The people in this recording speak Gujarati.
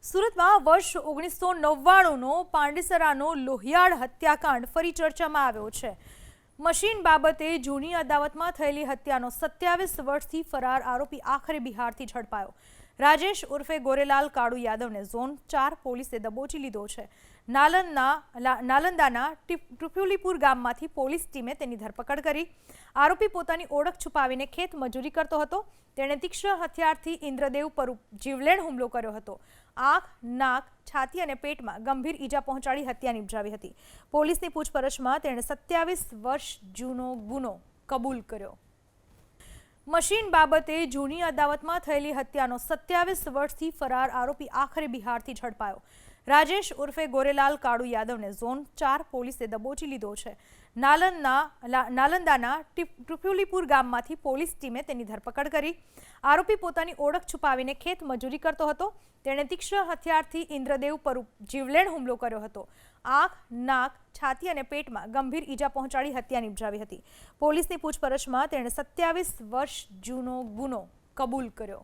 સુરતમાં વર્ષ 1999નો પાંડેસરાનો લોહિયાળ હત્યાકાંડ ફરી ચર્ચામાં આવ્યો છે। મશીન બાબતે જૂની અદાવતમાં થયેલી હત્યાનો 27 વર્ષથી ફરાર આરોપી આખરે બિહારથી ઝડપાયો। રાજેશ ઉર્ફે ગોરેલાલ કાળુ યાદવને ઝોન 4 પોલીસે દબોચી લીધો છે। નાલંદાના ટીપુલીપુર ગામમાંથી પોલીસ ટીમે તેની ધરપકડ કરી। આરોપી પોતાની ઓળખ છુપાવીને ખેત મજૂરી કરતો હતો। તેણે તીક્ષ્ણ હથિયારથી ઇન્દ્રદેવ પર જીવલેણ હુમલો કર્યો હતો। આંખ, નાક, છાતી અને પેટમાં ગંભીર ઈજા પહોંચાડી હત્યા નિપજાવી હતી। પોલીસની પૂછપરછમાં તેણે 27 વર્ષ જૂનો ગુનો કબૂલ કર્યો। મશીન બાબતે જૂની અદાવતમાં થયેલી હત્યાનો 27 વર્ષથી ફરાર આરોપી આખરે બિહારથી ઝડપાયો। રાજેશ ઉર્ફે ગોરેલાલ કાળુ યાદવને ઝોન 4 પોલીસે દબોચી લીધો છે। નાલંદાના ટીપુલીપુર ગામમાંથી પોલીસ ટીમે તેની ધરપકડ કરી। આરોપી પોતાની ઓળખ છુપાવીને ખેત મજૂરી કરતો હતો। તેણે તીક્ષ્ણ હથિયારથી ઇન્દ્રદેવ પર જીવલેણ હુમલો કર્યો હતો। આંખ, નાક, છાતી અને પેટમાં ગંભીર ઈજા પહોંચાડી હત્યા નિપજાવી હતી। પોલીસની પૂછપરછમાં તેણે 27 વર્ષ જૂનો ગુનો કબૂલ કર્યો।